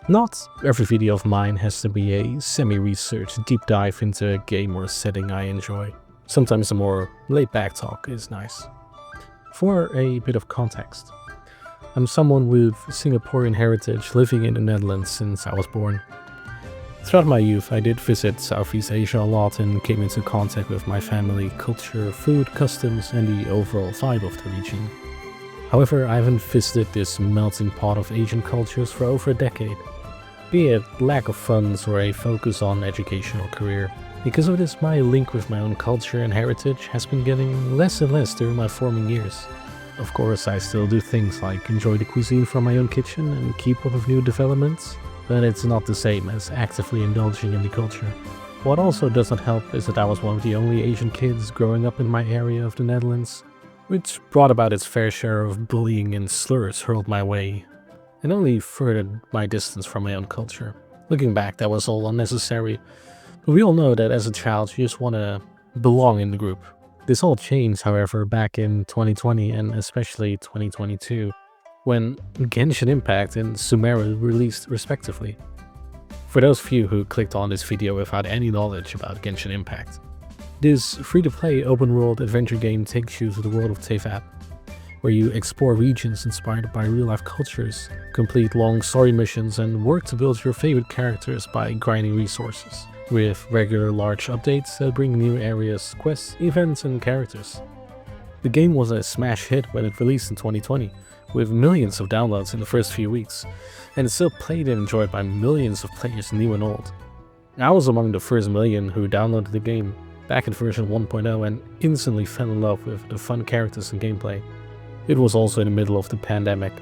Not every video of mine has to be a semi-research deep dive into a game or setting I enjoy. Sometimes a more laid-back talk is nice. For a bit of context, I'm someone with Singaporean heritage living in the Netherlands since I was born. Throughout my youth, I did visit Southeast Asia a lot and came into contact with my family, culture, food, customs, and the overall vibe of the region. However, I haven't visited this melting pot of Asian cultures for over a decade, be it lack of funds or a focus on education or career. Because of this, my link with my own culture and heritage has been getting less and less during my forming years. Of course, I still do things like enjoy the cuisine from my own kitchen and keep up with new developments, but it's not the same as actively indulging in the culture. What also doesn't help is that I was one of the only Asian kids growing up in my area of the Netherlands, which brought about its fair share of bullying and slurs hurled my way, and only furthered my distance from my own culture. Looking back, that was all unnecessary, but we all know that as a child you just want to belong in the group. This all changed, however, back in 2020 and especially 2022, when Genshin Impact and Sumera released respectively. For those few who clicked on this video without any knowledge about Genshin Impact, this free-to-play open-world adventure game takes you to the world of Teyvat, where you explore regions inspired by real-life cultures, complete long story missions, and work to build your favorite characters by grinding resources, with regular large updates that bring new areas, quests, events, and characters. The game was a smash hit when it released in 2020, with millions of downloads in the first few weeks, and it's still played and enjoyed by millions of players new and old. I was among the first million who downloaded the game back in version 1.0 and instantly fell in love with the fun characters and gameplay. It was also in the middle of the pandemic,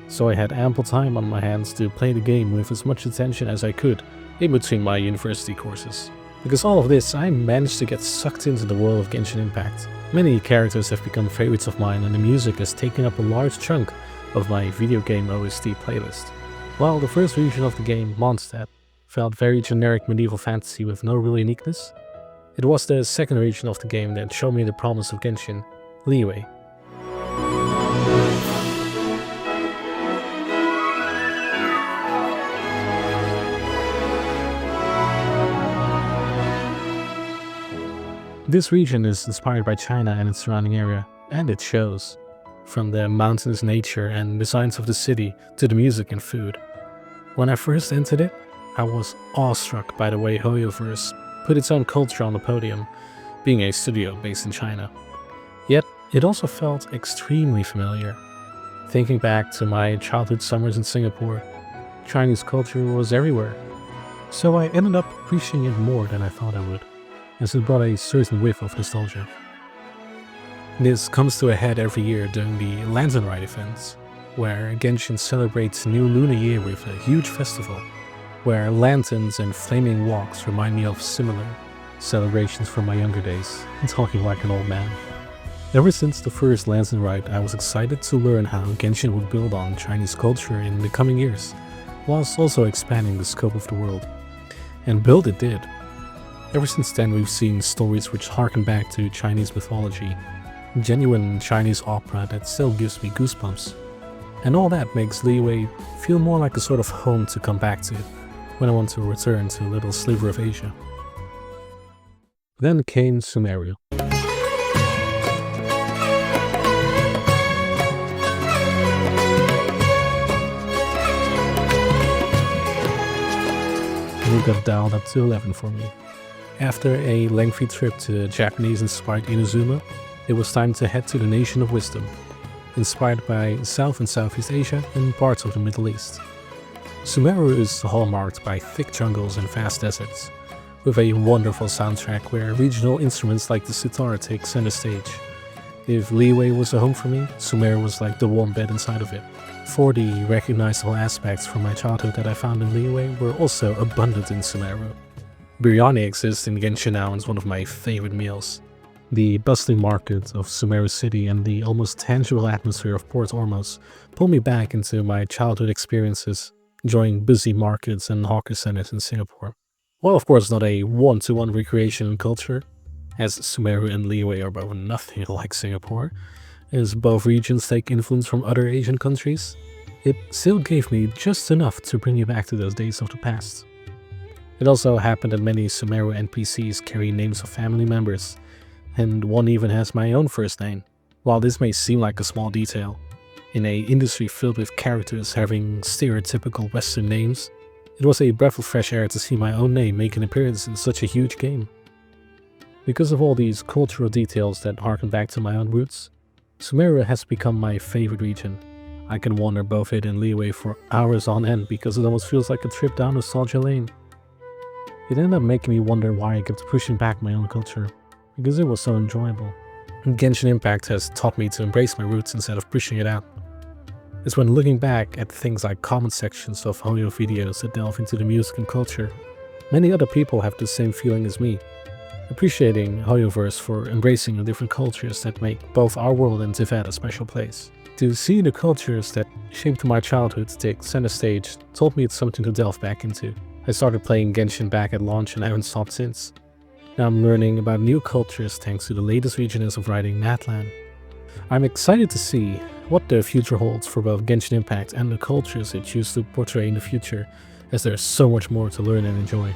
so I had ample time on my hands to play the game with as much attention as I could in between my university courses. Because all of this, I managed to get sucked into the world of Genshin Impact. Many characters have become favorites of mine and the music has taken up a large chunk of my video game OST playlist. While the first region of the game, Mondstadt, felt very generic medieval fantasy with no real uniqueness, it was the second region of the game that showed me the promise of Genshin, Liyue. This region is inspired by China and its surrounding area, and it shows. From the mountainous nature and designs of the city to the music and food. When I first entered it, I was awestruck by the way HoYoverse put its own culture on the podium, being a studio based in China. Yet, it also felt extremely familiar. Thinking back to my childhood summers in Singapore, Chinese culture was everywhere. So I ended up appreciating it more than I thought I would, as it brought a certain whiff of nostalgia. This comes to a head every year during the Lantern Rite events, where Genshin celebrates New Lunar Year with a huge festival, where lanterns and flaming walks remind me of similar celebrations from my younger days, and talking like an old man. Ever since the first Lantern Rite, I was excited to learn how Genshin would build on Chinese culture in the coming years, whilst also expanding the scope of the world. And build it did. Ever since then, we've seen stories which harken back to Chinese mythology, genuine Chinese opera that still gives me goosebumps. And all that makes Liyue feel more like a sort of home to come back to when I want to return to a little sliver of Asia. Then came Sumera. It got dialed up to 11 for me. After a lengthy trip to Japanese-inspired Inazuma, it was time to head to the Nation of Wisdom, inspired by South and Southeast Asia and parts of the Middle East. Sumera is hallmarked by thick jungles and vast deserts, with a wonderful soundtrack where regional instruments like the sitar take center stage. If Liyue was a home for me, Sumera was like the warm bed inside of it. For the recognizable aspects from my childhood that I found in Liyue were also abundant in Sumera. Biryani exists in Genshin now and is one of my favorite meals. The bustling market of Sumera City and the almost tangible atmosphere of Port Ormos pull me back into my childhood experiences, enjoying busy markets and hawker centers in Singapore. While of course not a one-to-one recreation and culture, as Sumera and Liyue are both nothing like Singapore, as both regions take influence from other Asian countries, it still gave me just enough to bring you back to those days of the past. It also happened that many Sumera NPCs carry names of family members, and one even has my own first name. While this may seem like a small detail, in an industry filled with characters having stereotypical Western names, it was a breath of fresh air to see my own name make an appearance in such a huge game. Because of all these cultural details that harken back to my own roots, Sumera has become my favorite region. I can wander both it and Liyue for hours on end because it almost feels like a trip down nostalgia lane. It ended up making me wonder why I kept pushing back my own culture, because it was so enjoyable. And Genshin Impact has taught me to embrace my roots instead of pushing it out. It's when looking back at things like comment sections of Hoyo videos that delve into the music and culture, many other people have the same feeling as me, appreciating Hoyoverse for embracing the different cultures that make both our world and Tibet a special place. To see the cultures that shaped my childhood take center stage told me it's something to delve back into. I started playing Genshin back at launch and I haven't stopped since. Now I'm learning about new cultures thanks to the latest regions of writing Natlan. I'm excited to see what the future holds for both Genshin Impact and the cultures it chooses to portray in the future, as there's so much more to learn and enjoy.